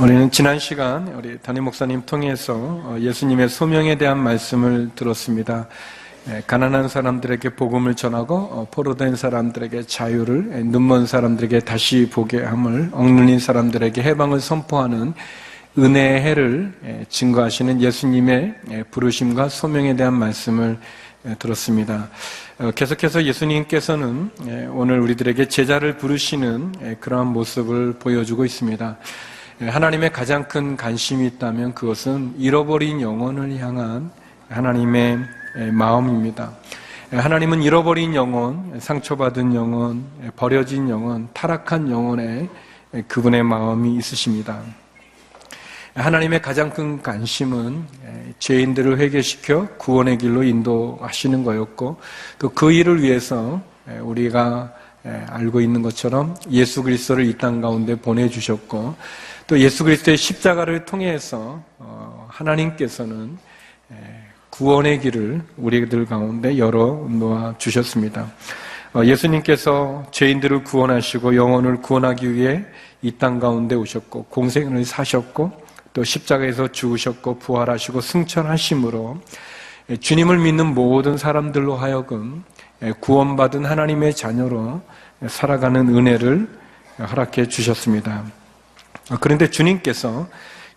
우리는 지난 시간 우리 담임 목사님 통해서 예수님의 소명에 대한 말씀을 들었습니다. 가난한 사람들에게 복음을 전하고 포로된 사람들에게 자유를, 눈먼 사람들에게 다시 보게 함을, 억눌린 사람들에게 해방을 선포하는 은혜의 해를 증거하시는 예수님의 부르심과 소명에 대한 말씀을 들었습니다. 계속해서 예수님께서는 오늘 우리들에게 제자를 부르시는 그러한 모습을 보여주고 있습니다. 하나님의 가장 큰 관심이 있다면 그것은 잃어버린 영혼을 향한 하나님의 마음입니다. 하나님은 잃어버린 영혼, 상처받은 영혼, 버려진 영혼, 타락한 영혼에 그분의 마음이 있으십니다. 하나님의 가장 큰 관심은 죄인들을 회개시켜 구원의 길로 인도하시는 거였고, 또 그 일을 위해서 우리가 알고 있는 것처럼 예수 그리스도를 이 땅 가운데 보내주셨고, 또 예수 그리스도의 십자가를 통해서 하나님께서는 구원의 길을 우리들 가운데 열어 놓아 주셨습니다. 예수님께서 죄인들을 구원하시고 영혼을 구원하기 위해 이 땅 가운데 오셨고, 공생을 사셨고, 또 십자가에서 죽으셨고 부활하시고 승천하심으로 주님을 믿는 모든 사람들로 하여금 구원받은 하나님의 자녀로 살아가는 은혜를 허락해 주셨습니다. 그런데 주님께서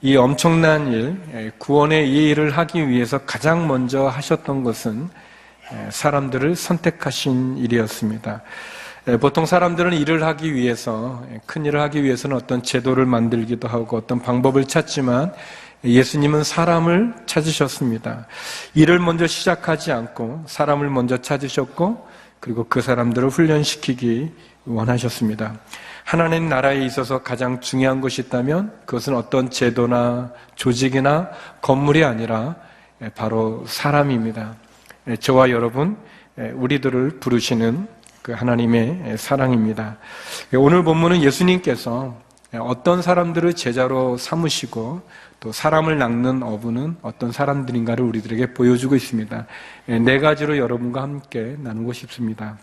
이 엄청난 일, 구원의 이 일을 하기 위해서 가장 먼저 하셨던 것은 사람들을 선택하신 일이었습니다. 보통 사람들은 일을 하기 위해서, 큰 일을 하기 위해서는 어떤 제도를 만들기도 하고 어떤 방법을 찾지만 예수님은 사람을 찾으셨습니다. 일을 먼저 시작하지 않고 사람을 먼저 찾으셨고, 그리고 그 사람들을 훈련시키기 원하셨습니다. 하나님 나라에 있어서 가장 중요한 것이 있다면 그것은 어떤 제도나 조직이나 건물이 아니라 바로 사람입니다. 저와 여러분, 우리들을 부르시는 그 하나님의 사랑입니다. 오늘 본문은 예수님께서 어떤 사람들을 제자로 삼으시고 또 사람을 낚는 어부는 어떤 사람들인가를 우리들에게 보여주고 있습니다. 네 가지로 여러분과 함께 나누고 싶습니다.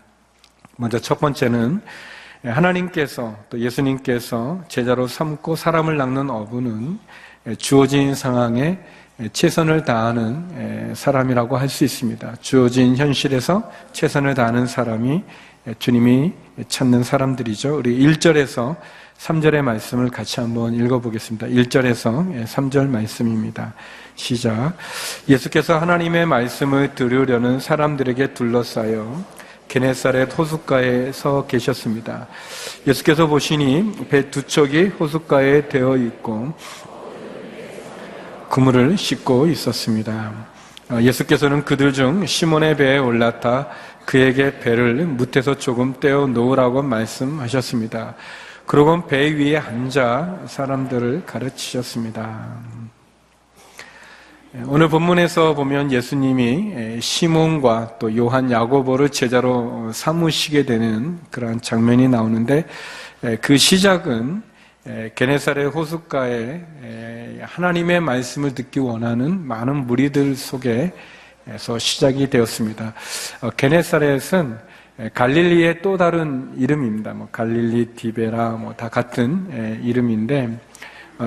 먼저 첫 번째는 하나님께서 또 예수님께서 제자로 삼고 사람을 낚는 어부는 주어진 상황에 최선을 다하는 사람이라고 할 수 있습니다. 주어진 현실에서 최선을 다하는 사람이 주님이 찾는 사람들이죠. 우리 1절에서 3절의 말씀을 같이 한번 읽어보겠습니다. 1절에서 3절 말씀입니다. 시작. 예수께서 하나님의 말씀을 들으려는 사람들에게 둘러싸여 게네사렛 호숫가에 서 계셨습니다. 예수께서 보시니 배 두 척이 호숫가에 되어 있고 그물을 씻고 있었습니다. 예수께서는 그들 중 시몬의 배에 올라타 그에게 배를 무태서 조금 떼어 놓으라고 말씀하셨습니다. 그러곤 배 위에 앉아 사람들을 가르치셨습니다. 오늘 본문에서 보면 예수님이 시몬과 또 요한, 야고보를 제자로 삼으시게 되는 그러한 장면이 나오는데, 그 시작은 게네사렛 호숫가에 하나님의 말씀을 듣기 원하는 많은 무리들 속에서 시작이 되었습니다. 게네사렛은 갈릴리의 또 다른 이름입니다. 갈릴리, 디베라 다 같은 이름인데,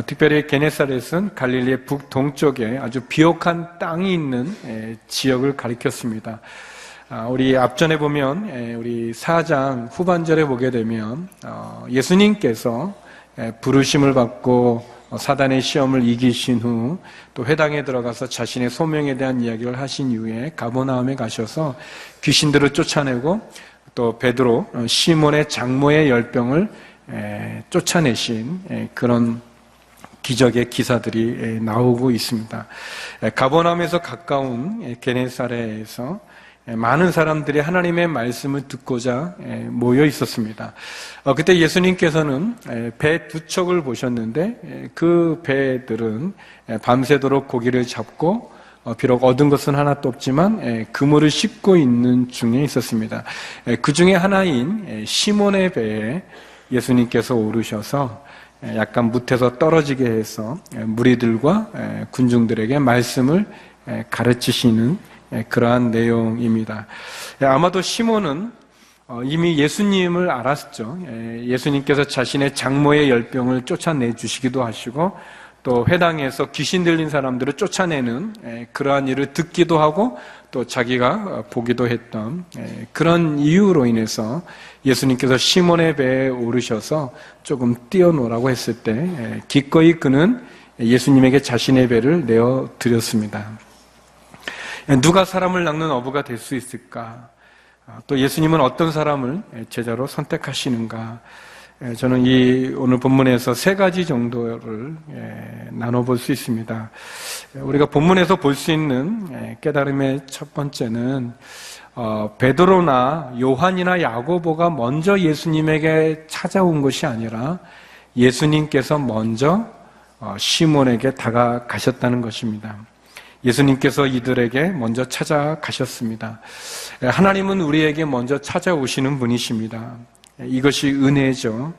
특별히 게네사렛은 갈릴리의 북동쪽에 아주 비옥한 땅이 있는 지역을 가리켰습니다. 우리 앞전에 보면 우리 4장 후반절에 보게 되면 예수님께서 부르심을 받고 사단의 시험을 이기신 후 또 회당에 들어가서 자신의 소명에 대한 이야기를 하신 이후에 가버나움에 가셔서 귀신들을 쫓아내고 또 베드로, 시몬의 장모의 열병을 쫓아내신 그런 기적의 기사들이 나오고 있습니다. 가버나움에서 가까운 게네사렛에서 많은 사람들이 하나님의 말씀을 듣고자 모여 있었습니다. 그때 예수님께서는 배 두 척을 보셨는데 그 배들은 밤새도록 고기를 잡고 비록 얻은 것은 하나도 없지만 그물을 씻고 있는 중에 있었습니다. 그 중에 하나인 시몬의 배에 예수님께서 오르셔서 약간 무태서 떨어지게 해서 무리들과 군중들에게 말씀을 가르치시는 그러한 내용입니다. 아마도 시몬은 이미 예수님을 알았죠. 예수님께서 자신의 장모의 열병을 쫓아내 주시기도 하시고 또 회당에서 귀신 들린 사람들을 쫓아내는 그러한 일을 듣기도 하고 또 자기가 보기도 했던 그런 이유로 인해서 예수님께서 시몬의 배에 오르셔서 조금 뛰어노라고 했을 때 기꺼이 그는 예수님에게 자신의 배를 내어드렸습니다. 누가 사람을 낚는 어부가 될 수 있을까? 또 예수님은 어떤 사람을 제자로 선택하시는가? 저는 이 오늘 본문에서 세 가지 정도를 나눠볼 수 있습니다. 우리가 본문에서 볼 수 있는 깨달음의 첫 번째는 베드로나 요한이나 야고보가 먼저 예수님에게 찾아온 것이 아니라 예수님께서 먼저 시몬에게 다가가셨다는 것입니다. 예수님께서 이들에게 먼저 찾아가셨습니다. 하나님은 우리에게 먼저 찾아오시는 분이십니다. 이것이 은혜죠.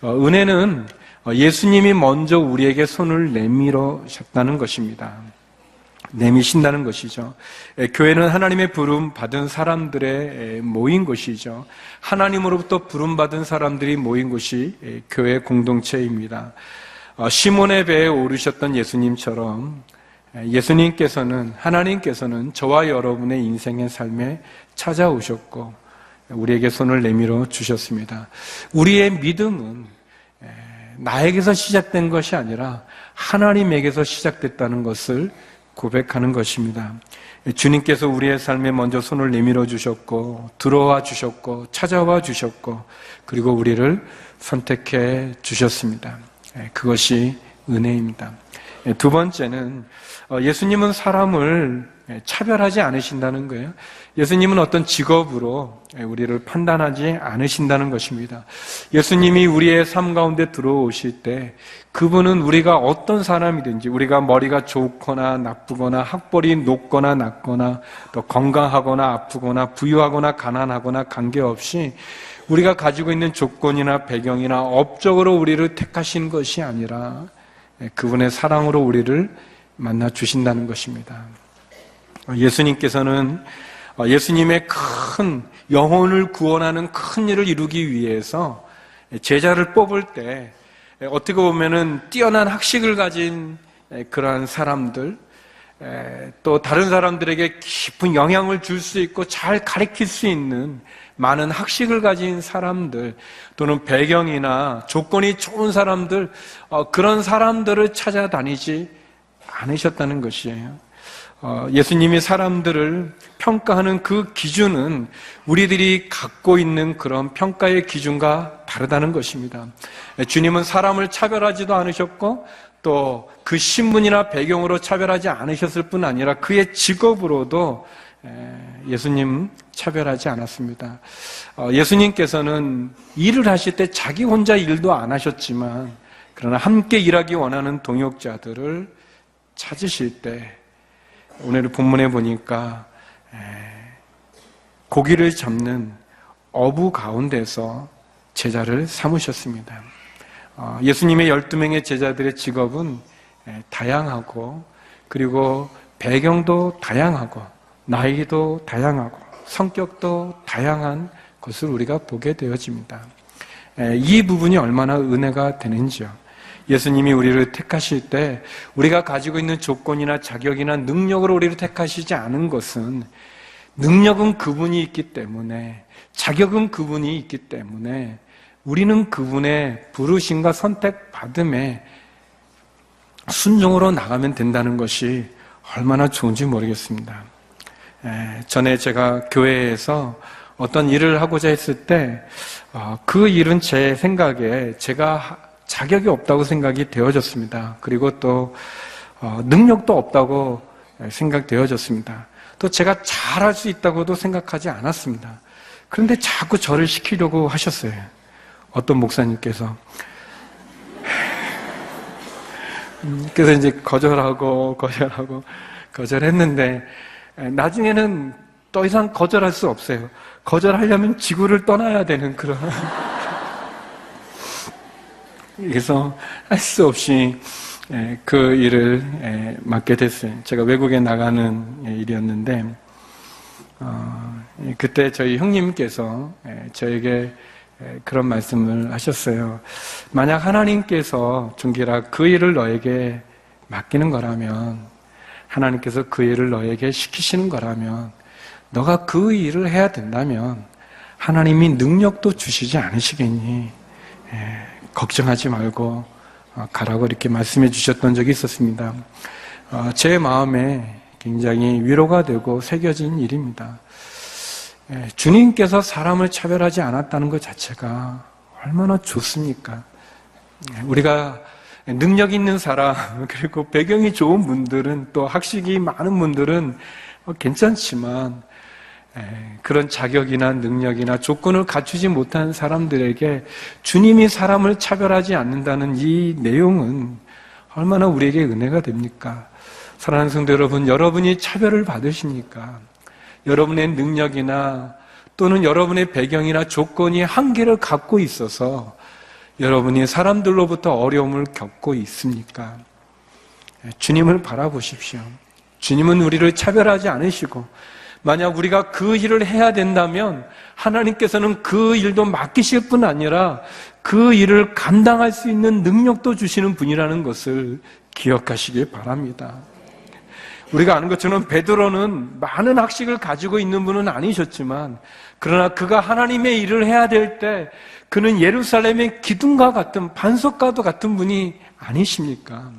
은혜는 예수님이 먼저 우리에게 손을 내밀으셨다는 것입니다. 내미신다는 것이죠. 교회는 하나님의 부름 받은 사람들의 모인 곳이죠. 하나님으로부터 부름 받은 사람들이 모인 곳이 교회 공동체입니다. 시몬의 배에 오르셨던 예수님처럼 예수님께서는, 하나님께서는 저와 여러분의 인생의 삶에 찾아오셨고 우리에게 손을 내밀어 주셨습니다. 우리의 믿음은 나에게서 시작된 것이 아니라 하나님에게서 시작됐다는 것을 고백하는 것입니다. 주님께서 우리의 삶에 먼저 손을 내밀어 주셨고 들어와 주셨고 찾아와 주셨고 그리고 우리를 선택해 주셨습니다. 그것이 은혜입니다. 두 번째는 예수님은 사람을 차별하지 않으신다는 거예요. 예수님은 어떤 직업으로 우리를 판단하지 않으신다는 것입니다. 예수님이 우리의 삶 가운데 들어오실 때 그분은 우리가 어떤 사람이든지 우리가 머리가 좋거나 나쁘거나 학벌이 높거나 낮거나 또 건강하거나 아프거나 부유하거나 가난하거나 관계없이 우리가 가지고 있는 조건이나 배경이나 업적으로 우리를 택하신 것이 아니라 그분의 사랑으로 우리를 만나 주신다는 것입니다. 예수님께서는 예수님의 큰 영혼을 구원하는 큰 일을 이루기 위해서 제자를 뽑을 때 어떻게 보면은 뛰어난 학식을 가진 그러한 사람들, 또 다른 사람들에게 깊은 영향을 줄 수 있고 잘 가르칠 수 있는 많은 학식을 가진 사람들 또는 배경이나 조건이 좋은 사람들, 그런 사람들을 찾아다니지 않으셨다는 것이에요. 예수님이 사람들을 평가하는 그 기준은 우리들이 갖고 있는 그런 평가의 기준과 다르다는 것입니다. 주님은 사람을 차별하지도 않으셨고 또 그 신분이나 배경으로 차별하지 않으셨을 뿐 아니라 그의 직업으로도 예수님 차별하지 않았습니다. 예수님께서는 일을 하실 때 자기 혼자 일도 안 하셨지만 그러나 함께 일하기 원하는 동역자들을 찾으실 때 오늘 본문에 보니까 고기를 잡는 어부 가운데서 제자를 삼으셨습니다. 예수님의 12명의 제자들의 직업은 다양하고 그리고 배경도 다양하고 나이도 다양하고 성격도 다양한 것을 우리가 보게 되어집니다. 이 부분이 얼마나 은혜가 되는지요. 예수님이 우리를 택하실 때 우리가 가지고 있는 조건이나 자격이나 능력으로 우리를 택하시지 않은 것은 능력은 그분이 있기 때문에 자격은 그분이 있기 때문에 우리는 그분의 부르심과 선택받음에 순종으로 나가면 된다는 것이 얼마나 좋은지 모르겠습니다. 전에 제가 교회에서 어떤 일을 하고자 했을 때 그 일은 제 생각에 제가 자격이 없다고 생각이 되어졌습니다. 그리고 또 능력도 없다고 생각되어졌습니다. 또 제가 잘할 수 있다고도 생각하지 않았습니다. 그런데 자꾸 저를 시키려고 하셨어요. 어떤 목사님께서. 그래서 이제 거절했는데 나중에는 더 이상 거절할 수 없어요. 거절하려면 지구를 떠나야 되는 그런 그래서 할 수 없이 그 일을 맡게 됐어요. 제가 외국에 나가는 일이었는데 그때 저희 형님께서 저에게 그런 말씀을 하셨어요. 만약 하나님께서 준기라 그 일을 너에게 맡기는 거라면, 하나님께서 그 일을 너에게 시키시는 거라면, 너가 그 일을 해야 된다면 하나님이 능력도 주시지 않으시겠니? 걱정하지 말고 가라고 이렇게 말씀해 주셨던 적이 있었습니다. 제 마음에 굉장히 위로가 되고 새겨진 일입니다. 주님께서 사람을 차별하지 않았다는 것 자체가 얼마나 좋습니까? 우리가 능력 있는 사람, 그리고 배경이 좋은 분들은, 또 학식이 많은 분들은 괜찮지만 그런 자격이나 능력이나 조건을 갖추지 못한 사람들에게 주님이 사람을 차별하지 않는다는 이 내용은 얼마나 우리에게 은혜가 됩니까? 사랑하는 성도 여러분, 여러분이 차별을 받으십니까? 여러분의 능력이나 또는 여러분의 배경이나 조건이 한계를 갖고 있어서 여러분이 사람들로부터 어려움을 겪고 있습니까? 주님을 바라보십시오. 주님은 우리를 차별하지 않으시고, 만약 우리가 그 일을 해야 된다면 하나님께서는 그 일도 맡기실 뿐 아니라 그 일을 감당할 수 있는 능력도 주시는 분이라는 것을 기억하시길 바랍니다. 우리가 아는 것처럼 베드로는 많은 학식을 가지고 있는 분은 아니셨지만, 그러나 그가 하나님의 일을 해야 될 때 그는 예루살렘의 기둥과 같은, 반석과도 같은 분이 아니십니까?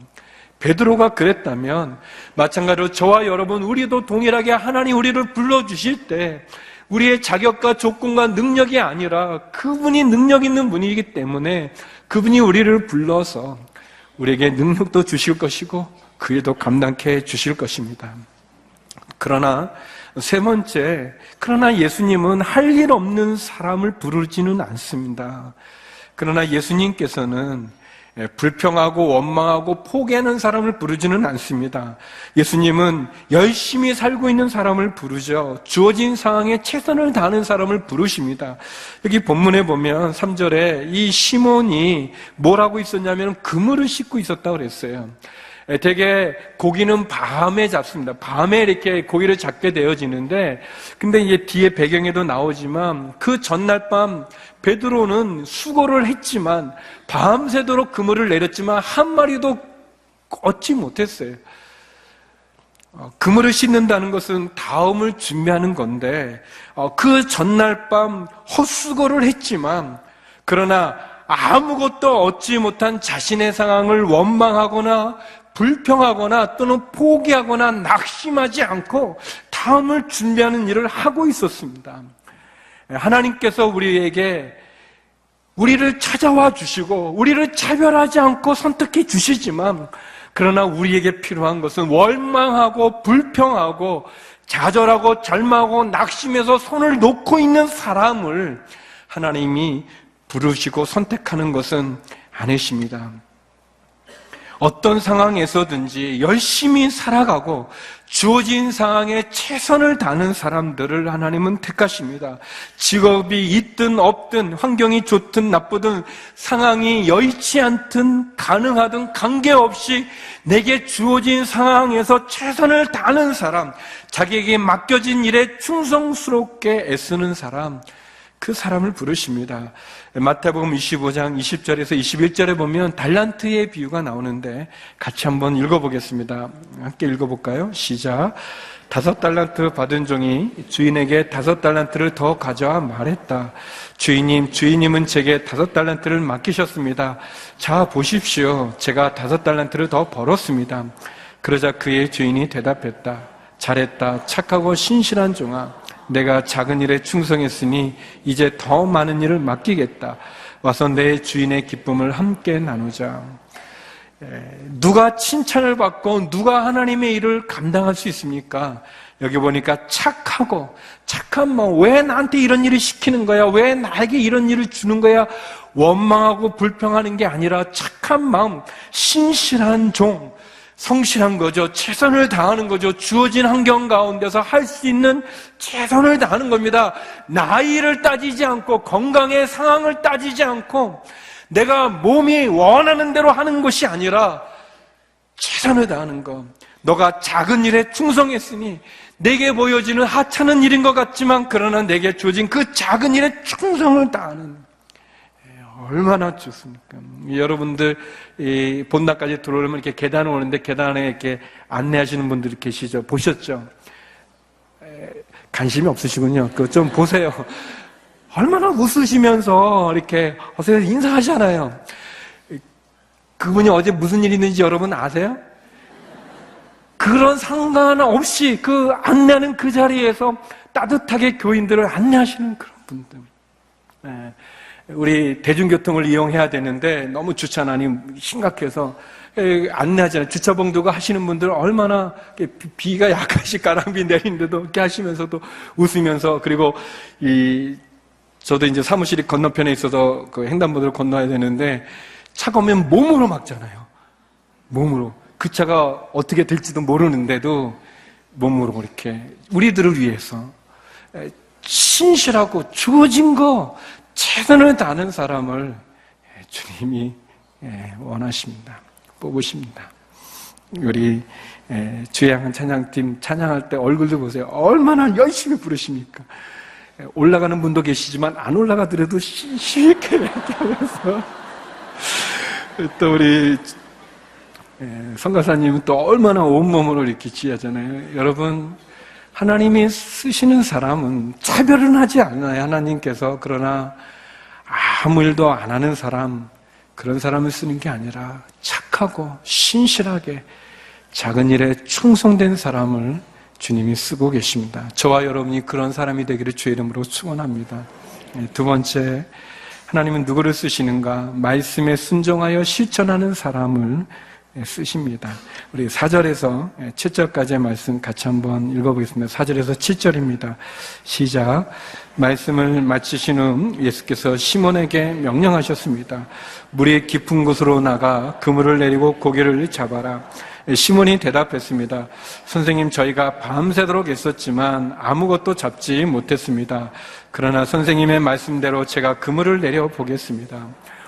베드로가 그랬다면 마찬가지로 저와 여러분, 우리도 동일하게 하나님 우리를 불러주실 때 우리의 자격과 조건과 능력이 아니라 그분이 능력 있는 분이기 때문에 그분이 우리를 불러서 우리에게 능력도 주실 것이고 그 일도 감당케 해 주실 것입니다. 그러나 세 번째, 그러나 예수님은 할 일 없는 사람을 부르지는 않습니다. 그러나 예수님께서는 불평하고 원망하고 포기하는 사람을 부르지는 않습니다. 예수님은 열심히 살고 있는 사람을 부르죠. 주어진 상황에 최선을 다하는 사람을 부르십니다. 여기 본문에 보면 3절에 이 시몬이 뭐라고 있었냐면 그물을 씻고 있었다고 그랬어요. 되게 고기는 밤에 잡습니다. 밤에 이렇게 고기를 잡게 되어지는데, 근데 이제 뒤에 배경에도 나오지만 그 전날 밤 베드로는 수고를 했지만 밤새도록 그물을 내렸지만 한 마리도 얻지 못했어요. 그물을 씻는다는 것은 다음을 준비하는 건데, 그 전날 밤 헛수고를 했지만, 그러나 아무것도 얻지 못한 자신의 상황을 원망하거나 불평하거나 또는 포기하거나 낙심하지 않고 다음을 준비하는 일을 하고 있었습니다. 하나님께서 우리에게 우리를 찾아와 주시고 우리를 차별하지 않고 선택해 주시지만, 그러나 우리에게 필요한 것은 원망하고 불평하고 좌절하고 절망하고 낙심해서 손을 놓고 있는 사람을 하나님이 부르시고 선택하는 것은 아니십니다. 어떤 상황에서든지 열심히 살아가고 주어진 상황에 최선을 다하는 사람들을 하나님은 택하십니다. 직업이 있든 없든, 환경이 좋든 나쁘든, 상황이 여의치 않든 가능하든 관계없이 내게 주어진 상황에서 최선을 다하는 사람, 자기에게 맡겨진 일에 충성스럽게 애쓰는 사람, 그 사람을 부르십니다. 마태복음 25장 20절에서 21절에 보면 달란트의 비유가 나오는데 같이 한번 읽어보겠습니다. 함께 읽어볼까요? 시작. 5달란트 받은 종이 주인에게 5달란트를 더 가져와 말했다. 주인님은 제게 5달란트를 맡기셨습니다. 자, 보십시오. 제가 5달란트를 더 벌었습니다. 그러자 그의 주인이 대답했다. 잘했다. 착하고 신실한 종아. 내가 작은 일에 충성했으니 이제 더 많은 일을 맡기겠다. 와서 내 주인의 기쁨을 함께 나누자. 누가 칭찬을 받고 누가 하나님의 일을 감당할 수 있습니까? 여기 보니까 착하고, 착한 마음, 왜 나한테 이런 일을 시키는 거야? 왜 나에게 이런 일을 주는 거야? 원망하고 불평하는 게 아니라 착한 마음, 신실한 종, 성실한 거죠. 최선을 다하는 거죠. 주어진 환경 가운데서 할 수 있는 최선을 다하는 겁니다. 나이를 따지지 않고, 건강의 상황을 따지지 않고, 내가 몸이 원하는 대로 하는 것이 아니라 최선을 다하는 것. 너가 작은 일에 충성했으니 내게 보여지는 하찮은 일인 것 같지만 그러나 내게 주어진 그 작은 일에 충성을 다하는, 얼마나 좋습니까? 여러분들 이 본당까지 들어오려면 이렇게 계단을 오는데 계단에 이렇게 안내하시는 분들이 계시죠? 보셨죠? 관심이 없으시군요. 그거 좀 보세요. 얼마나 웃으시면서 이렇게 어서 인사하잖아요. 그분이 어제 무슨 일이 있는지 여러분 아세요? 그런 상관없이 그 안내하는 그 자리에서 따뜻하게 교인들을 안내하시는 그런 분들. 우리 대중교통을 이용해야 되는데 너무 주차난이 심각해서 안내하잖아요. 주차봉도가 하시는 분들 얼마나 비가 약간씩 가랑비 내리는데도 이렇게 하시면서도 웃으면서, 그리고 저도 이제 사무실이 건너편에 있어서 그 횡단보도를 건너야 되는데 차가 오면 몸으로 막잖아요. 몸으로. 그 차가 어떻게 될지도 모르는데도 몸으로 이렇게 우리들을 위해서 신실하고 주어진 거 최선을 다하는 사람을 주님이 원하십니다. 뽑으십니다. 우리 주양한 찬양팀 찬양할 때 얼굴도 보세요. 얼마나 열심히 부르십니까? 올라가는 분도 계시지만 안 올라가더라도 쉽게 이렇게 하면서 또 우리 성가사님은 또 얼마나 온몸으로 이렇게 지하잖아요. 여러분, 하나님이 쓰시는 사람은 차별은 하지 않아요. 하나님께서. 그러나 아무 일도 안 하는 사람, 그런 사람을 쓰는 게 아니라 착하고 신실하게 작은 일에 충성된 사람을 주님이 쓰고 계십니다. 저와 여러분이 그런 사람이 되기를 주의 이름으로 축원합니다. 두 번째, 하나님은 누구를 쓰시는가? 말씀에 순종하여 실천하는 사람을 쓰십니다. 우리 4절에서 7절까지의 말씀 같이 한번 읽어보겠습니다. 4절에서 7절입니다. 시작. 말씀을 마치신 후 예수께서 시몬에게 명령하셨습니다. 물이 깊은 곳으로 나가 그물을 내리고 고기를 잡아라. 시몬이 대답했습니다. 선생님, 저희가 밤새도록 애썼지만 아무것도 잡지 못했습니다. 그러나 선생님의 말씀대로 제가 그물을 내려보겠습니다.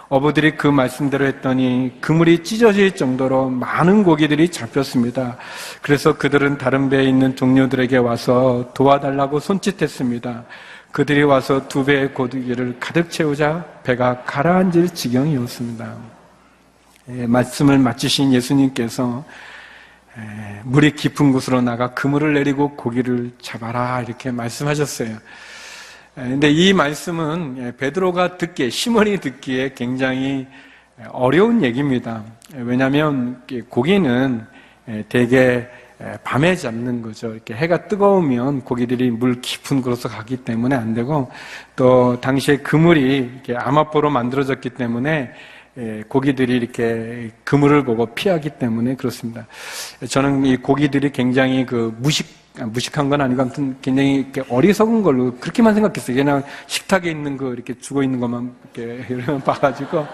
어부들이 그 말씀대로 했더니 그물이 찢어질 정도로 많은 고기들이 잡혔습니다. 그래서 그들은 다른 배에 있는 동료들에게 와서 도와달라고 손짓했습니다. 그들이 와서 2배의 고기를 가득 채우자 배가 가라앉을 지경이었습니다. 말씀을 마치신 예수님께서 물이 깊은 곳으로 나가 그물을 내리고 고기를 잡아라 이렇게 말씀하셨어요. 근데 이 말씀은 베드로가 듣기에, 시몬이 듣기에 굉장히 어려운 얘기입니다. 왜냐하면 고기는 대개 밤에 잡는 거죠. 이렇게 해가 뜨거우면 고기들이 물 깊은 곳으로 가기 때문에 안 되고, 또 당시에 그물이 이렇게 암압보로 만들어졌기 때문에 고기들이 이렇게 그물을 보고 피하기 때문에 그렇습니다. 저는 이 고기들이 굉장히 무식한 건 아니고 아무튼 굉장히 이렇게 어리석은 걸로 그렇게만 생각했어요. 그냥 식탁에 있는 거 이렇게 죽어 있는 것만 이렇게 봐가지고.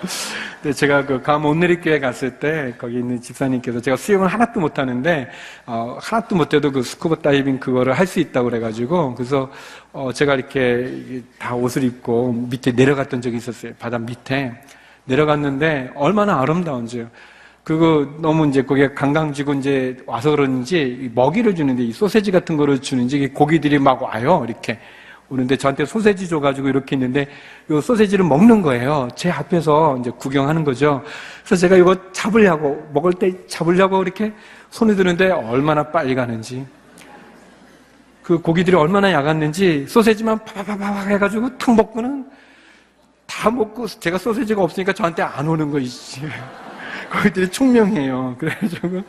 근데 제가 그 감 온누리교회 갔을 때 거기 있는 집사님께서 제가 수영을 하나도 못하는데 하나도 못해도 그 스쿠버 다이빙 그거를 할 수 있다고 그래가지고, 그래서 제가 이렇게 다 옷을 입고 밑에 내려갔던 적이 있었어요. 바다 밑에 내려갔는데 얼마나 아름다운지요. 그거 너무 이제 거기에 관광지고 이제 와서 그런지 먹이를 주는데 이 소세지 같은 거를 주는지 고기들이 막 와요. 이렇게 오는데 저한테 소세지 줘가지고 이렇게 있는데 이 소세지를 먹는 거예요. 제 앞에서 이제 구경하는 거죠. 그래서 제가 이거 잡으려고, 먹을 때 잡으려고 이렇게 손에 드는데 얼마나 빨리 가는지, 그 고기들이 얼마나 약았는지 소세지만 파파파파 해가지고 탁 먹고는 다 먹고 제가 소세지가 없으니까 저한테 안 오는 거 있지. 거기들이 총명해요. 그래가지고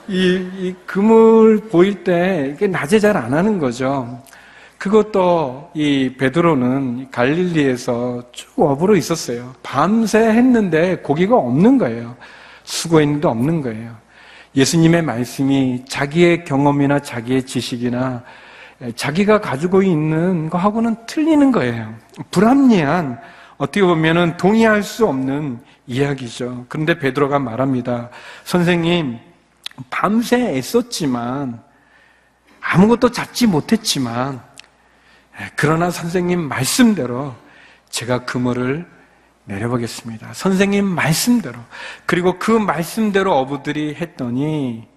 이 그물 보일 때 이게 낮에 잘 안 하는 거죠. 그것도 이 베드로는 갈릴리에서 쭉 어부로 있었어요. 밤새 했는데 고기가 없는 거예요. 수고했는데 없는 거예요. 예수님의 말씀이 자기의 경험이나 자기의 지식이나 자기가 가지고 있는 거하고는 틀리는 거예요. 불합리한, 어떻게 보면은 동의할 수 없는 이야기죠. 그런데 베드로가 말합니다. 선생님, 밤새 애썼지만 아무것도 잡지 못했지만 그러나 선생님 말씀대로 제가 그물을 내려보겠습니다. 선생님 말씀대로. 그리고 그 말씀대로 어부들이 했더니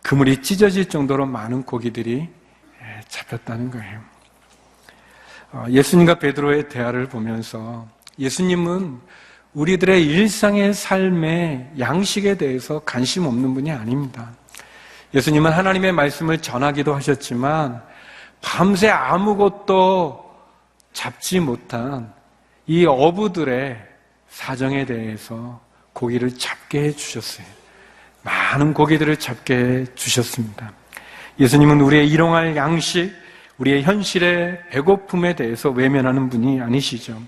그물이 찢어질 정도로 많은 고기들이 잡혔다는 거예요. 예수님과 베드로의 대화를 보면서 예수님은 우리들의 일상의 삶의 양식에 대해서 관심 없는 분이 아닙니다. 예수님은 하나님의 말씀을 전하기도 하셨지만 밤새 아무것도 잡지 못한 이 어부들의 사정에 대해서 고기를 잡게 해주셨어요. 많은 고기들을 잡게 해주셨습니다. 예수님은 우리의 일용할 양식, 우리의 현실의 배고픔에 대해서 외면하는 분이 아니시죠.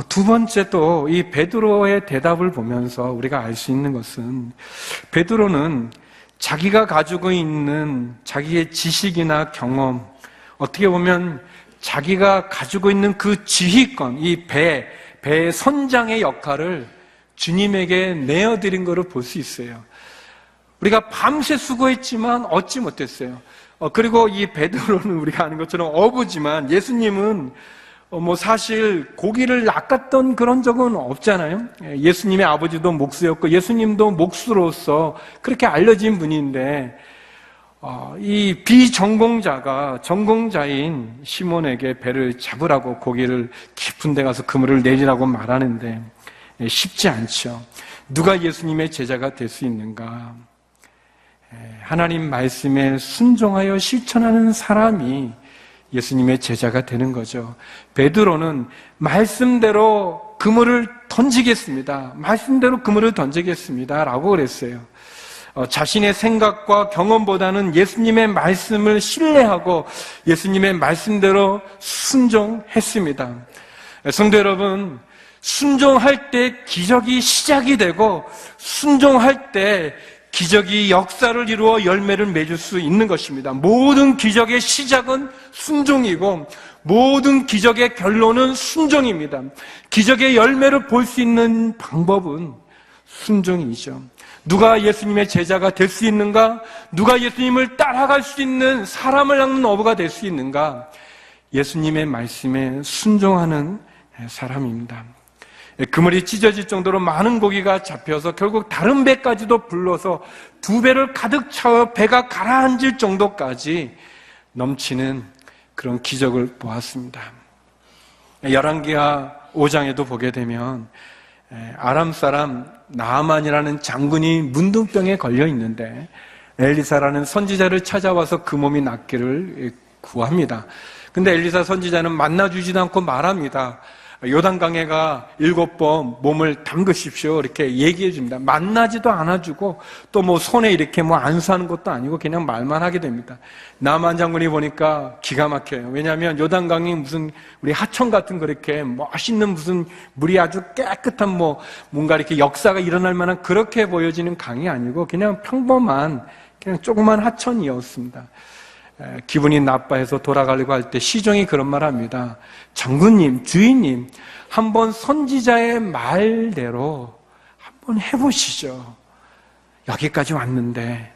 두 번째 또 이 베드로의 대답을 보면서 우리가 알 수 있는 것은 베드로는 자기가 가지고 있는 자기의 지식이나 경험, 어떻게 보면 자기가 가지고 있는 그 지휘권, 이 배의 선장의 역할을 주님에게 내어드린 것을 볼 수 있어요. 우리가 밤새 수고했지만 얻지 못했어요. 그리고 이 베드로는 우리가 아는 것처럼 어부지만 예수님은 사실 고기를 낚았던 그런 적은 없잖아요. 예수님의 아버지도 목수였고 예수님도 목수로서 그렇게 알려진 분인데 이 비전공자가 전공자인 시몬에게 배를 잡으라고 고기를 깊은 데 가서 그물을 내리라고 말하는데 쉽지 않죠. 누가 예수님의 제자가 될 수 있는가? 하나님 말씀에 순종하여 실천하는 사람이 예수님의 제자가 되는 거죠. 베드로는 말씀대로 그물을 던지겠습니다. 말씀대로 그물을 던지겠습니다. 라고 그랬어요. 자신의 생각과 경험보다는 예수님의 말씀을 신뢰하고 예수님의 말씀대로 순종했습니다. 성도 여러분, 순종할 때 기적이 시작이 되고 순종할 때 기적이 역사를 이루어 열매를 맺을 수 있는 것입니다. 모든 기적의 시작은 순종이고 모든 기적의 결론은 순종입니다. 기적의 열매를 볼 수 있는 방법은 순종이죠. 누가 예수님의 제자가 될 수 있는가? 누가 예수님을 따라갈 수 있는 사람을 낚는 어부가 될 수 있는가? 예수님의 말씀에 순종하는 사람입니다. 그물이 찢어질 정도로 많은 고기가 잡혀서 결국 다른 배까지도 불러서 2배를 가득 채워 배가 가라앉을 정도까지 넘치는 그런 기적을 보았습니다. 열왕기하 5장에도 보게 되면 아람 사람 나아만이라는 장군이 문둥병에 걸려 있는데 엘리사라는 선지자를 찾아와서 그 몸이 낫기를 구합니다. 근데 엘리사 선지자는 만나주지도 않고 말합니다. 요단강에가 7번 몸을 담그십시오. 이렇게 얘기해 줍니다. 만나지도 않아주고 또 손에 이렇게 안수하는 것도 아니고 그냥 말만 하게 됩니다. 나만 장군이 보니까 기가 막혀요. 왜냐하면 요단강이 무슨 우리 하천 같은 그렇게 멋있는 무슨 물이 아주 깨끗한 뭔가 이렇게 역사가 일어날 만한 그렇게 보여지는 강이 아니고 그냥 평범한 그냥 조그만 하천이었습니다. 기분이 나빠해서 돌아가려고 할 때 시종이 그런 말 합니다. 장군님, 주인님, 한번 선지자의 말대로 한번 해보시죠. 여기까지 왔는데.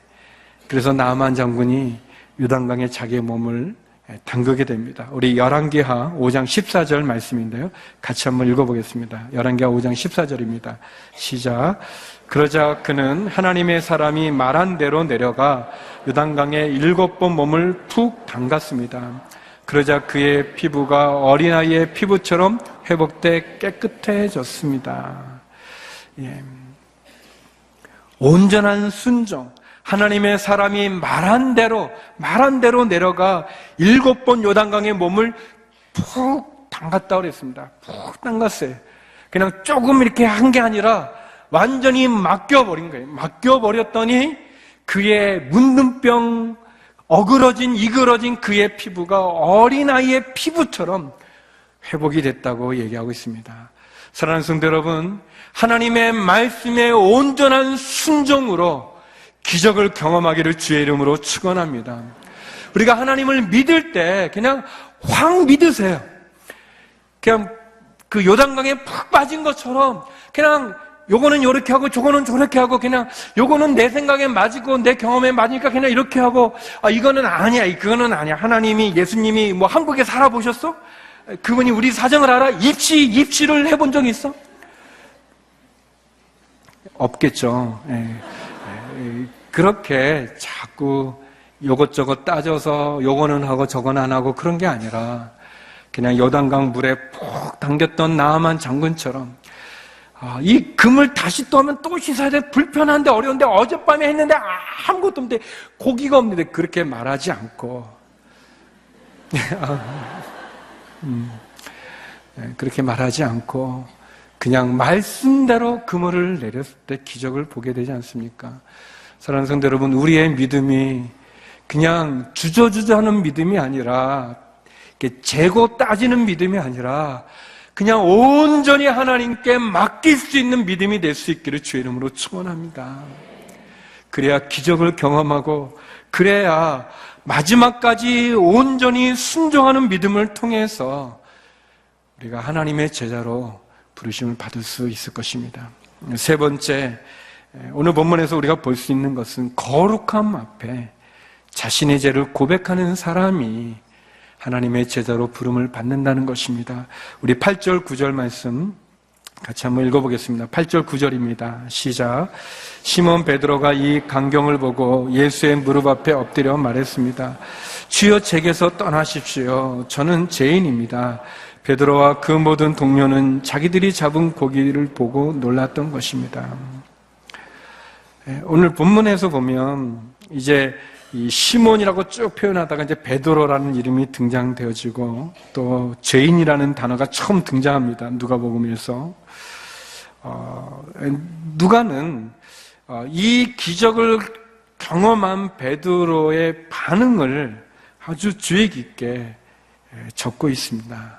그래서 나아만 장군이 요단강에 자기의 몸을 담그게 됩니다. 우리 열왕기하 5장 14절 말씀인데요. 같이 한번 읽어보겠습니다. 열왕기하 5장 14절입니다. 시작. 그러자 그는 하나님의 사람이 말한 대로 내려가 요단강에 7번 몸을 푹 담갔습니다. 그러자 그의 피부가 어린아이의 피부처럼 회복돼 깨끗해졌습니다. 온전한 순종, 하나님의 사람이 말한 대로 내려가 7번 요단강의 몸을 푹 담갔다고 그랬습니다. 푹 담갔어요. 그냥 조금 이렇게 한 게 아니라 완전히 맡겨버린 거예요. 맡겨버렸더니 그의 문둥병, 이그러진 그의 피부가 어린아이의 피부처럼 회복이 됐다고 얘기하고 있습니다. 사랑하는 성도 여러분, 하나님의 말씀에 온전한 순종으로 기적을 경험하기를 주의 이름으로 축원합니다. 우리가 하나님을 믿을 때 그냥 확 믿으세요. 그냥 그 요단강에 푹 빠진 것처럼 그냥 요거는 요렇게 하고 저거는 저렇게 하고 그냥 요거는 내 생각에 맞고 내 경험에 맞으니까 그냥 이렇게 하고 이거는 아니야, 그거는 아니야. 하나님이 예수님이 한국에 살아보셨어? 그분이 우리 사정을 알아? 입시를 해본 적 있어? 없겠죠. 그렇게 자꾸 요것저것 따져서 요거는 하고 저건 안 하고 그런 게 아니라 그냥 요단강 물에 푹 당겼던 나아만 장군처럼 이 금을 다시 또 하면 또 씻어야 돼. 불편한데 어려운데 어젯밤에 했는데 아무것도 없는데 고기가 없는데 그렇게 말하지 않고 그렇게 말하지 않고 그냥 말씀대로 그물을 내렸을 때 기적을 보게 되지 않습니까? 사랑하는 성도 여러분, 우리의 믿음이 그냥 주저주저하는 믿음이 아니라 재고 따지는 믿음이 아니라 그냥 온전히 하나님께 맡길 수 있는 믿음이 될 수 있기를 주의 이름으로 축원합니다. 그래야 기적을 경험하고 그래야 마지막까지 온전히 순종하는 믿음을 통해서 우리가 하나님의 제자로 부르심을 받을 수 있을 것입니다. 세 번째, 오늘 본문에서 우리가 볼 수 있는 것은 거룩함 앞에 자신의 죄를 고백하는 사람이 하나님의 제자로 부름을 받는다는 것입니다. 우리 8절 9절 말씀 같이 한번 읽어보겠습니다. 8절 9절입니다. 시작. 시몬 베드로가 이 광경을 보고 예수의 무릎 앞에 엎드려 말했습니다. 주여, 제게서 떠나십시오. 저는 죄인입니다. 베드로와 그 모든 동료는 자기들이 잡은 고기를 보고 놀랐던 것입니다. 오늘 본문에서 보면 이제 이 시몬이라고 쭉 표현하다가 이제 베드로라는 이름이 등장되어지고 또 죄인이라는 단어가 처음 등장합니다. 누가복음에서 누가는 이 기적을 경험한 베드로의 반응을 아주 주의 깊게 적고 있습니다.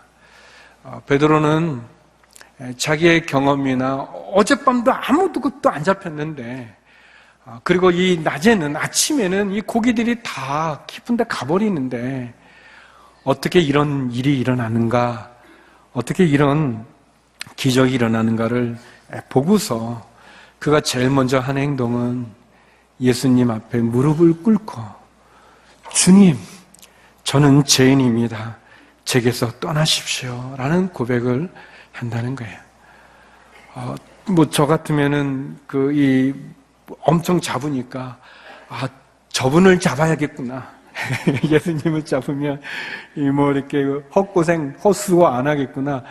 베드로는 자기의 경험이나 어젯밤도 아무것도 안 잡혔는데 그리고 이 낮에는 아침에는 이 고기들이 다 깊은 데 가버리는데 어떻게 이런 일이 일어나는가, 어떻게 이런 기적이 일어나는가를 보고서 그가 제일 먼저 한 행동은 예수님 앞에 무릎을 꿇고 주님, 저는 죄인입니다. 제게서 떠나십시오 라는 고백을 한다는 거예요. 저 같으면은 엄청 잡으니까 저분을 잡아야겠구나. 예수님을 잡으면 이렇게 헛고생 헛수고 안 하겠구나.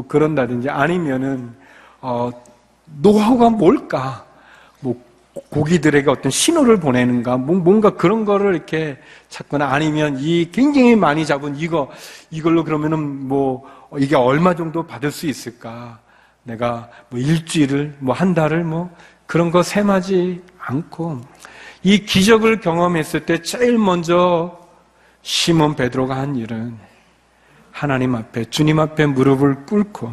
그런다든지 아니면은 노하우가 뭘까? 고기들에게 어떤 신호를 보내는가? 뭔가 그런 거를 이렇게 찾거나 아니면 이 굉장히 많이 잡은 이걸로 그러면은 이게 얼마 정도 받을 수 있을까? 내가 일주일을 한 달을 그런 거 셈하지 않고 이 기적을 경험했을 때 제일 먼저 시몬 베드로가 한 일은 하나님 앞에, 주님 앞에 무릎을 꿇고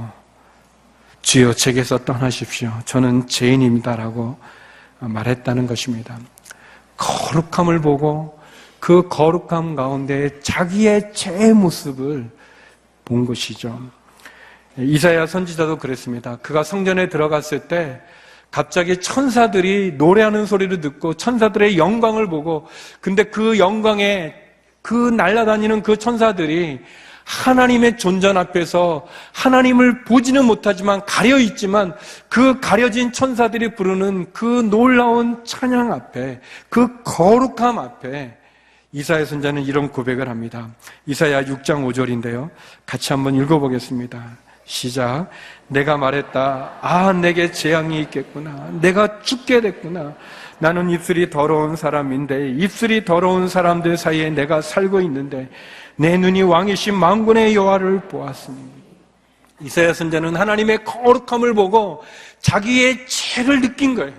주여, 제게서 떠나십시오. 저는 죄인입니다라고 말했다는 것입니다. 거룩함을 보고 그 거룩함 가운데 자기의 죄의 모습을 본 것이죠. 이사야 선지자도 그랬습니다. 그가 성전에 들어갔을 때 갑자기 천사들이 노래하는 소리를 듣고 천사들의 영광을 보고, 근데 그 영광에 날아다니는 그 천사들이 하나님의 존전 앞에서 하나님을 보지는 못하지만 가려 있지만 그 가려진 천사들이 부르는 그 놀라운 찬양 앞에, 그 거룩함 앞에 이사야 선지자는 이런 고백을 합니다. 이사야 6장 5절인데요. 같이 한번 읽어보겠습니다. 시작. 내가 말했다. 내게 재앙이 있겠구나. 내가 죽게 됐구나. 나는 입술이 더러운 사람인데 입술이 더러운 사람들 사이에 내가 살고 있는데 내 눈이 왕이신 만군의 여호와를 보았으니. 이사야 선지자는 하나님의 거룩함을 보고 자기의 죄를 느낀 거예요.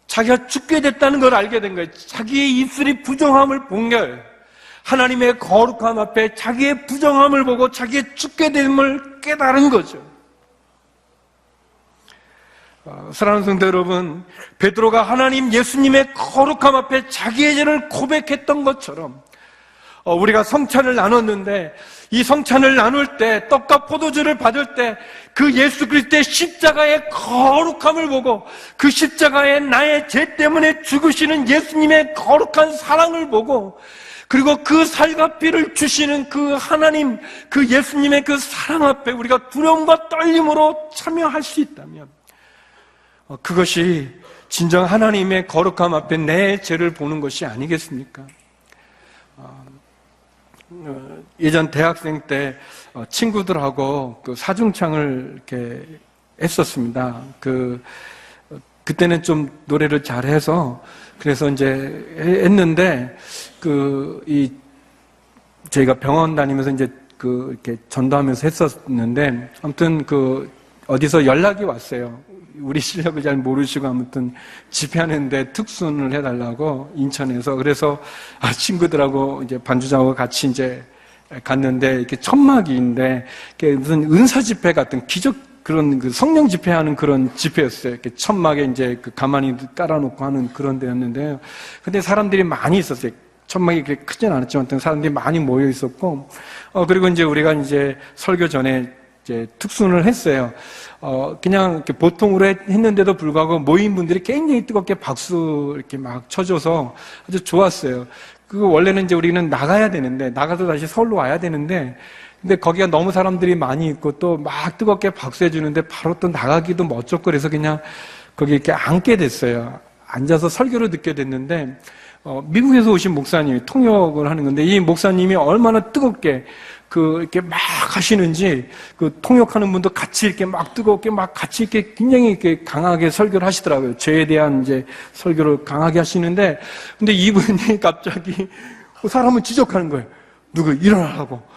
자기가 죽게 됐다는 걸 알게 된 거예요. 자기의 입술이 부정함을 본 거예요. 하나님의 거룩함 앞에 자기의 부정함을 보고 자기의 죽게 됨을 깨달은 거죠. 사랑하는 성도 여러분, 베드로가 하나님 예수님의 거룩함 앞에 자기의 죄를 고백했던 것처럼 우리가 성찬을 나눴는데 이 성찬을 나눌 때 떡과 포도주를 받을 때 그 예수 그리스도의 십자가의 거룩함을 보고 그 십자가에 나의 죄 때문에 죽으시는 예수님의 거룩한 사랑을 보고 그리고 그 살과 피를 주시는 그 하나님, 그 예수님의 그 사랑 앞에 우리가 두려움과 떨림으로 참여할 수 있다면 그것이 진정 하나님의 거룩함 앞에 내 죄를 보는 것이 아니겠습니까? 예전 대학생 때 친구들하고 그 사중창을 이렇게 했었습니다. 그때는 좀 노래를 잘해서 그래서 이제 했는데 저희가 병원 다니면서 이제 이렇게 전도하면서 했었는데 아무튼 어디서 연락이 왔어요. 우리 실력을 잘 모르시고 아무튼 집회하는데 특순을 해달라고 인천에서. 그래서 친구들하고 이제 반주자하고 같이 이제 갔는데 이렇게 천막인데 무슨 은사 집회 같은 기적 그런 성령 집회하는 그런 집회였어요. 이렇게 천막에 이제 가만히 깔아놓고 하는 그런 데였는데요. 근데 사람들이 많이 있었어요. 천막이 그렇게 크진 않았지만 사람들이 많이 모여 있었고, 그리고 이제 우리가 이제 설교 전에 이제 특순을 했어요. 그냥 이렇게 보통으로 했는데도 불구하고 모인 분들이 굉장히 뜨겁게 박수 이렇게 막 쳐줘서 아주 좋았어요. 원래는 이제 우리는 나가야 되는데, 나가서 다시 서울로 와야 되는데, 근데 거기가 너무 사람들이 많이 있고 또 막 뜨겁게 박수해 주는데 바로 또 나가기도 멋졌고 그래서 그냥 거기 이렇게 앉게 됐어요. 앉아서 설교를 듣게 됐는데, 미국에서 오신 목사님이 통역을 하는 건데 이 목사님이 얼마나 뜨겁게 이렇게 막 하시는지 통역하는 분도 같이 이렇게 막 뜨겁게 막 같이 이렇게 굉장히 이렇게 강하게 설교를 하시더라고요. 죄에 대한 이제 설교를 강하게 하시는데 근데 이분이 갑자기 사람을 지적하는 거예요. 누구 일어나라고.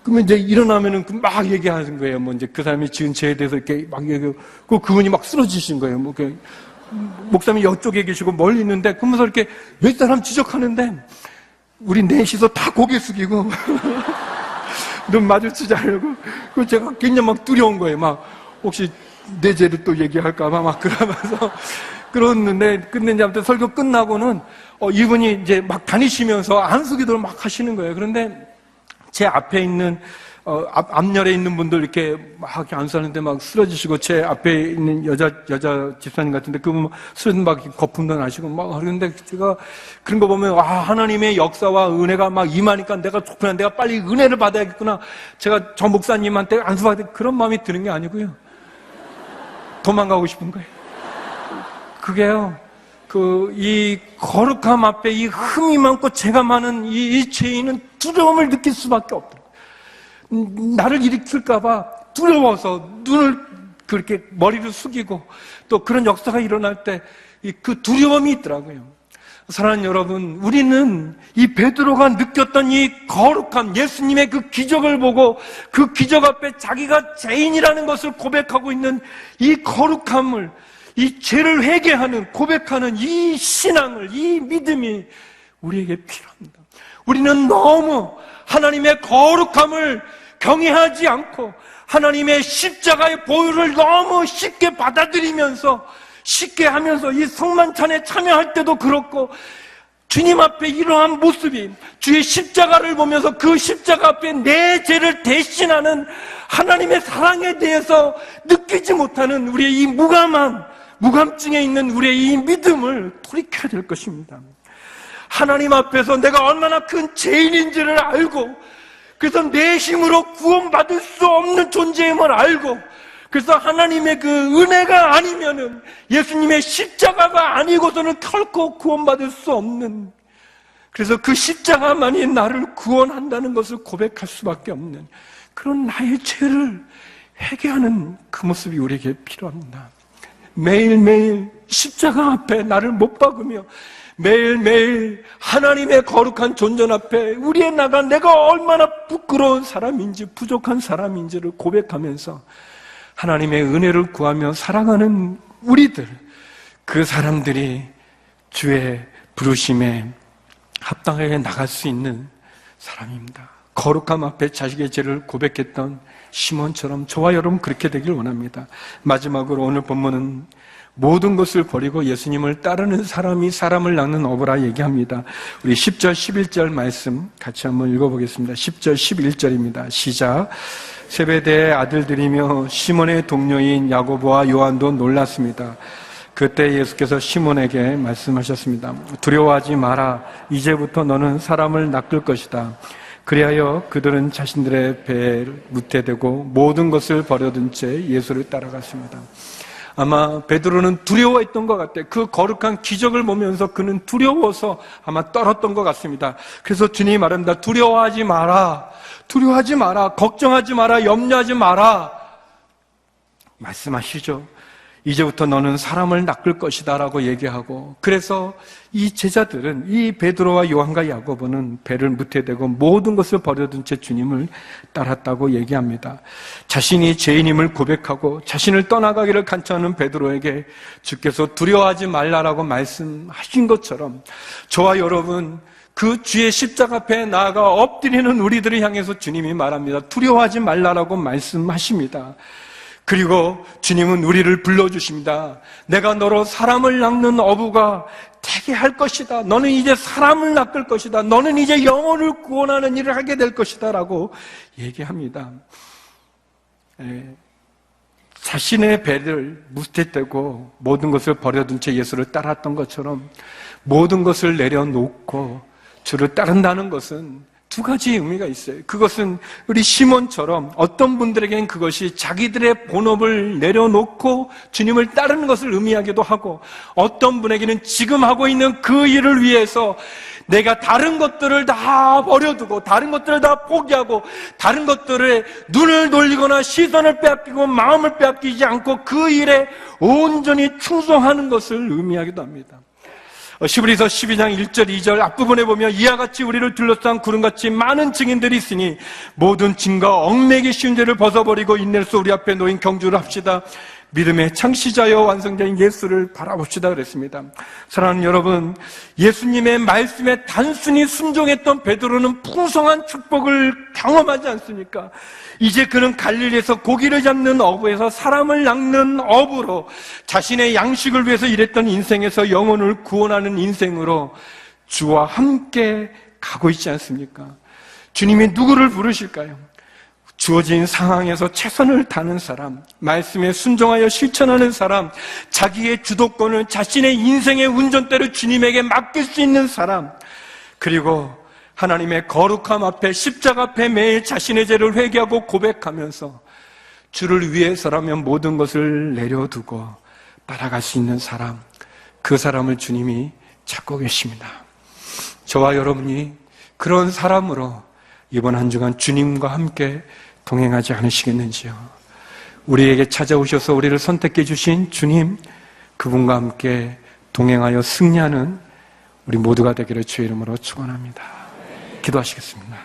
그러면 이제 일어나면은 막 얘기하는 거예요. 뭐 이제 그 사람이 지은 죄에 대해서 이렇게 막 얘기하고, 그분이 막 쓰러지신 거예요. 목사님이 이쪽에 계시고 멀리 있는데, 그러면서 이렇게 몇 사람 지적하는데, 우리 넷이서 다 고개 숙이고, 눈 마주치지 않으려고. 그 제가 굉장히 막 두려운 거예요. 혹시 내 죄를 또 얘기할까봐 막 그러면서. 그랬는데, 근데 이제 아무튼 설교 끝나고는, 이분이 이제 막 다니시면서 안수기도를 막 하시는 거예요. 그런데, 제 앞에 있는 앞열에 있는 분들 이렇게 막 안수하는데 막 쓰러지시고 제 앞에 있는 여자 집사님 같은데 그분 쓰러진 막 거품도 나시고 막 그런데 제가 그런 거 보면 하나님의 역사와 은혜가 막 임하니까 내가 좋구나, 내가 빨리 은혜를 받아야겠구나, 제가 저 목사님한테 안수받을 그런 마음이 드는 게 아니고요, 도망가고 싶은 거예요. 그게요, 이 거룩함 앞에 이 흠이 많고 죄가 많은 이 죄인은 두려움을 느낄 수밖에 없다. 나를 일으킬까봐 두려워서 눈을 그렇게 머리를 숙이고 또 그런 역사가 일어날 때 그 두려움이 있더라고요. 사랑하는 여러분, 우리는 이 베드로가 느꼈던 이 거룩함, 예수님의 그 기적을 보고 그 기적 앞에 자기가 죄인이라는 것을 고백하고 있는 이 거룩함을, 이 죄를 회개하는, 고백하는 이 신앙을, 이 믿음이 우리에게 필요합니다. 우리는 너무 하나님의 거룩함을 경외하지 않고 하나님의 십자가의 보혈을 너무 쉽게 받아들이면서, 쉽게 하면서 이 성만찬에 참여할 때도 그렇고 주님 앞에 이러한 모습이, 주의 십자가를 보면서 그 십자가 앞에 내 죄를 대신하는 하나님의 사랑에 대해서 느끼지 못하는 우리의 이 무감증에 있는 우리의 이 믿음을 돌이켜야 될 것입니다. 하나님 앞에서 내가 얼마나 큰 죄인인지를 알고, 그래서 내 힘으로 구원받을 수 없는 존재임을 알고, 그래서 하나님의 그 은혜가 아니면은, 예수님의 십자가가 아니고서는 결코 구원받을 수 없는, 그래서 그 십자가만이 나를 구원한다는 것을 고백할 수밖에 없는 그런 나의 죄를 회개하는 그 모습이 우리에게 필요합니다. 매일매일 십자가 앞에 나를 못 박으며 매일매일 하나님의 거룩한 존전 앞에 우리의 나가 내가 얼마나 부끄러운 사람인지, 부족한 사람인지를 고백하면서 하나님의 은혜를 구하며 살아가는 우리들, 그 사람들이 주의 부르심에 합당하게 나갈 수 있는 사람입니다. 거룩함 앞에 자식의 죄를 고백했던 시몬처럼 저와 여러분 그렇게 되길 원합니다. 마지막으로 오늘 본문은 모든 것을 버리고 예수님을 따르는 사람이 사람을 낳는 어부라 얘기합니다. 우리 10절 11절 말씀 같이 한번 읽어보겠습니다. 10절 11절입니다. 시작. 세베대의 아들들이며 시몬의 동료인 야고보와 요한도 놀랐습니다. 그때 예수께서 시몬에게 말씀하셨습니다. 두려워하지 마라. 이제부터 너는 사람을 낚을 것이다. 그리하여 그들은 자신들의 배에 무태되고 모든 것을 버려둔 채 예수를 따라갔습니다. 아마 베드로는 두려워했던 것 같아요. 그 거룩한 기적을 보면서 그는 두려워서 아마 떨었던 것 같습니다. 그래서 주님이 말합니다. 두려워하지 마라. 두려워하지 마라. 걱정하지 마라. 염려하지 마라. 말씀하시죠. 이제부터 너는 사람을 낚을 것이다 라고 얘기하고, 그래서 이 제자들은, 이 베드로와 요한과 야고보는 배를 무태대고 모든 것을 버려둔 채 주님을 따랐다고 얘기합니다. 자신이 죄인임을 고백하고 자신을 떠나가기를 간청하는 베드로에게 주께서 두려워하지 말라라고 말씀하신 것처럼, 저와 여러분 그 주의 십자가 앞에 나아가 엎드리는 우리들을 향해서 주님이 말합니다. 두려워하지 말라라고 말씀하십니다. 그리고 주님은 우리를 불러주십니다. 내가 너로 사람을 낚는 어부가 되게 할 것이다. 너는 이제 사람을 낚을 것이다. 너는 이제 영혼을 구원하는 일을 하게 될 것이다 라고 얘기합니다. 자신의 배를 무태되고 모든 것을 버려둔 채 예수를 따랐던 것처럼 모든 것을 내려놓고 주를 따른다는 것은 두 가지 의미가 있어요. 그것은 우리 시몬처럼 어떤 분들에게는 그것이 자기들의 본업을 내려놓고 주님을 따르는 것을 의미하기도 하고, 어떤 분에게는 지금 하고 있는 그 일을 위해서 내가 다른 것들을 다 버려두고 다른 것들을 다 포기하고 다른 것들에 눈을 돌리거나 시선을 빼앗기고 마음을 빼앗기지 않고 그 일에 온전히 충성하는 것을 의미하기도 합니다. 시브리서 12장 1절 2절 앞부분에 보면 이와 같이 우리를 둘러싼 구름같이 많은 증인들이 있으니 모든 짐과 얽매기 쉬운 죄를 벗어버리고 인내로서 우리 앞에 놓인 경주를 합시다. 믿음의 창시자여 완성자인 예수를 바라봅시다 그랬습니다. 사랑하는 여러분, 예수님의 말씀에 단순히 순종했던 베드로는 풍성한 축복을 경험하지 않습니까? 이제 그는 갈릴리에서 고기를 잡는 어부에서 사람을 낚는 어부로 자신의 양식을 위해서 일했던 인생에서 영혼을 구원하는 인생으로 주와 함께 가고 있지 않습니까? 주님이 누구를 부르실까요? 주어진 상황에서 최선을 다하는 사람, 말씀에 순종하여 실천하는 사람, 자기의 주도권을 자신의 인생의 운전대로 주님에게 맡길 수 있는 사람, 그리고 하나님의 거룩함 앞에 십자가 앞에 매일 자신의 죄를 회개하고 고백하면서 주를 위해서라면 모든 것을 내려두고 따라갈 수 있는 사람, 그 사람을 주님이 찾고 계십니다. 저와 여러분이 그런 사람으로 이번 한 주간 주님과 함께 동행하지 않으시겠는지요? 우리에게 찾아오셔서 우리를 선택해 주신 주님, 그분과 함께 동행하여 승리하는 우리 모두가 되기를 주의 이름으로 축원합니다. 기도하시겠습니다.